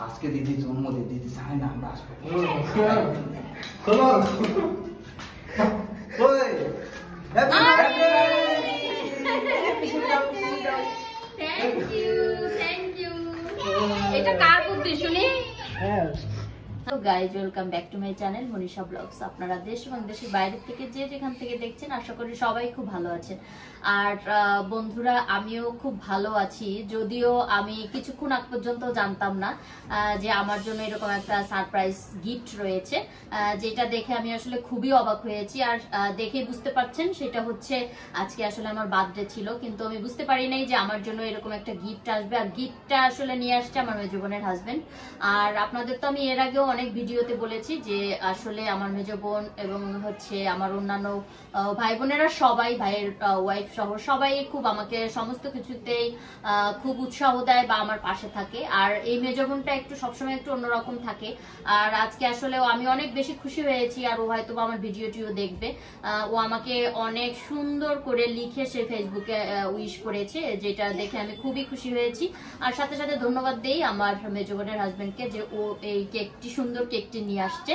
আজকে দিদি জন্মদিন, দিদি জানে না আমরা আসবো। এটা কার বুদ্ধি শুনি? তো guys, welcome back to my channel Manisha blogs. আপনারা দেশ এবং দেশের বাইরে থেকে যে যেখান থেকে দেখছেন, আশা করি সবাই খুব ভালো আছেন। আর বন্ধুরা, আমিও খুব ভালো আছি। যদিও আমি কিছুক্ষণ আগ পর্যন্ত জানতাম না যে আমার জন্য এরকম একটা সারপ্রাইজ গিফট রয়েছে, যেটা দেখে আমি আসলে খুবই অবাক হয়েছি। আর দেখে বুঝতে পারছেন সেটা হচ্ছে আজকে আসলে আমার বার্থডে ছিল, কিন্তু আমি বুঝতে পারি নাই যে আমার জন্য এরকম একটা গিফট আসবে। আর গিফটটা আসলে নিয়ে আসছে আমার মেজ বোনের হাজবেন্ড। আর আপনাদের তো আমি এর আগেও অনেক ভিডিওতে বলেছি যে আসলে আমার মেজ বোন এবং হচ্ছে আমার অন্যান্য ভাই বোনেরা সবাই, ভাইয়ের ওয়াইফ সহ সবাই খুব আমাকে সমস্ত কিছুতেই খুব উৎসাহ দেয় বা আমার পাশে থাকে। আর এই মেজ বোনটা একটু সবসময় একটু অন্যরকম থাকে। আর আজকে আসলে আমি অনেক বেশি খুশি হয়েছি। আর ও হয়তো আমার ভিডিওটিও দেখবে। ও আমাকে অনেক সুন্দর করে লিখে সে ফেসবুকে উইশ করেছে, যেটা দেখে আমি খুবই খুশি হয়েছি। আর সাথে সাথে ধন্যবাদ দেই আমার মেজ বোনের হাজবেন্ডকে যে ও এই কেকটি, সুন্দর কেকটি নিয়ে আসছে।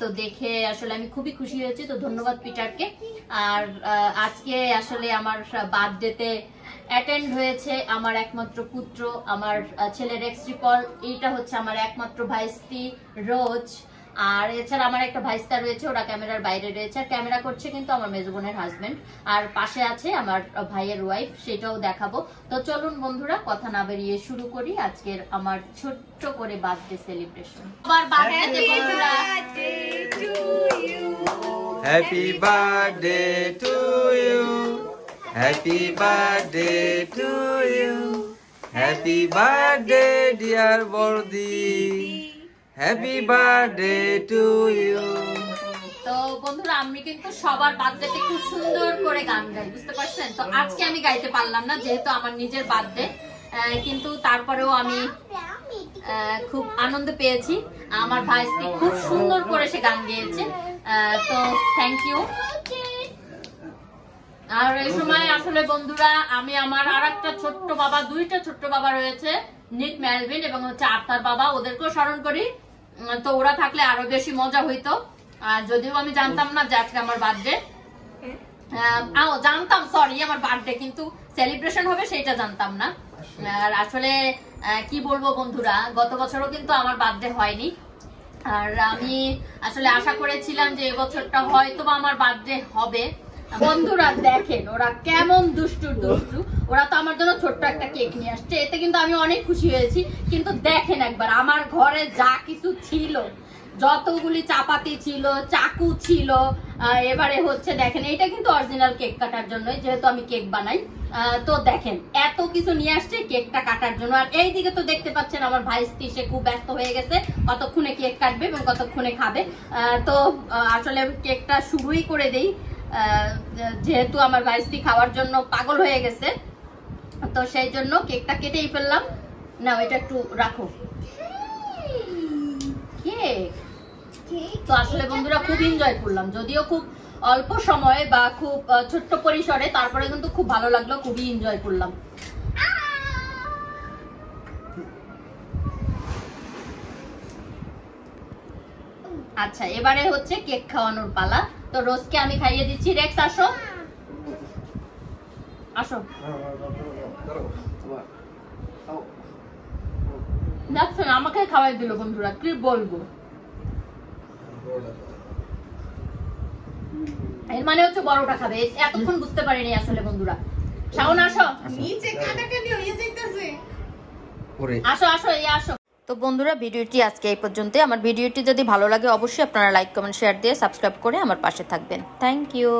তো দেখে আসলে আমি খুবই খুশি হয়েছি। তো ধন্যবাদ পিটারকে। আর আজকে আসলে আমার বার্থডেতে অ্যাটেন্ড হয়েছে আমার একমাত্র পুত্র, আমার ছেলের এক্স-ট্রিপল। এইটা হচ্ছে আমার একমাত্র ভাইস্তি রোজ। আর এছাড়া আমার একটা ভাইস্তা রয়েছে, ওরা ক্যামেরার বাইরে রয়েছে। আর ক্যামেরা করছে কিন্তু আমার মেজ বোনের হাজবেন্ড। আর পাশে আছে আমার ভাইয়ের ওয়াইফ, সেটাও দেখাবো। তো চলুন বন্ধুরা, কথা না বেরিয়ে শুরু করি আজকের আমার ছোট্ট করে বার্থডে সেলিব্রেশন। আবার বার্থডে বন্ধুরা, happy birthday to you, happy birthday to you, happy birthday dear বর্দি, হ্যাপি বার্থডে টু ইউ। তো বন্ধুরা, আমি কিন্তু সবার বার্থডেতে খুব সুন্দর করে গান গাই, বুঝতে পারছেন? তো আজকে আমি গাইতে পারলাম না যেহেতু আমার নিজের বার্থডে, কিন্তু তারপরেও আমি খুব আনন্দ পেয়েছি। আমার ভাইস্তি খুব সুন্দর করে সে গান গেয়েছে, তো থ্যাংক ইউ। আর এই সময় আসলে বন্ধুরা, আমি আমার আর একটা ছোট্ট বাবা, দুইটা ছোট্ট বাবা রয়েছে, নিক মেলভিন এবং হচ্ছে আর্থার বাবা, ওদেরকেও স্মরণ করি। তো ওরা থাকলে আরো বেশি মজা হইতো। যদিও আমি জানতাম না যে আজকে আমার বার্থডে, জানতাম সরি আমার বার্থডে, কিন্তু সেলিব্রেশন হবে সেটা জানতাম না। আর আসলে কি বলবো বন্ধুরা, গত বছরও কিন্তু আমার বার্থডে হয়নি। আর আমি আসলে আশা করেছিলাম যে এবছরটা হয়তো বা আমার বার্থডে হবে। বন্ধুরা দেখেন ওরা কেমন দুষ্টু দুষ্টু, ওরা তো আমার জন্য ছোট্ট একটা কেক নিয়ে আসছে, এতে কিন্তু আমি অনেক খুশি হয়েছি। কিন্তু দেখেন একবার আমার ঘরে যা কিছু ছিল, যতগুলি চাপাতি ছিল, চাকু ছিল, এবারে হচ্ছে দেখেন এটা কিন্তু অরিজিনাল কেক কাটার জন্য, যেহেতু আমি কেক বানাই। তো দেখেন এত কিছু নিয়ে আসছে কেকটা কাটার জন্য। আর এইদিকে তো দেখতে পাচ্ছেন আমার ভাইস্তি, সে খুব ব্যস্ত হয়ে গেছে, কতক্ষণে কেক কাটবে এবং কতক্ষণে খাবে। তো আসলে কেকটা শুরুই করে দেই, যেহেতু আমার ভাইস্তি খাওয়ার জন্য পাগল হয়ে গেছে। তো সেই জন্য কেকটা কেটেই ফেললাম। না এটা একটু রাখো। কেক তো আসলে বন্ধুরা খুব এনজয় করলাম, যদিও খুব অল্প সময়ে বা খুব ছোট্ট পরিসরে, তারপরে কিন্তু খুব ভালো লাগলো, খুবই এনজয় করলাম। আচ্ছা, এবারে হচ্ছে কেক খাওয়ানোর পালা। তো রোজকে আমি খাইয়ে দিচ্ছি। রেক্স আসো, আসো। দেখছেন আমাকে খাওয়াই দিল বন্ধুরা, কি বলবো। এর মানে হচ্ছে বড়টা খাবে, এতক্ষণ বুঝতে পারিনি আসলে বন্ধুরা। শাওন আসো, নিচে কাটাকাটি হয়ে যাইতেছে, আসো আসো এই আসো। তো বন্ধুরা, ভিডিওটি আজকে এই পর্যন্তই। আমার ভিডিওটি যদি ভালো লাগে অবশ্যই আপনারা লাইক, কমেন্ট, শেয়ার দিয়ে সাবস্ক্রাইব করে আমার পাশে থাকবেন। Thank you.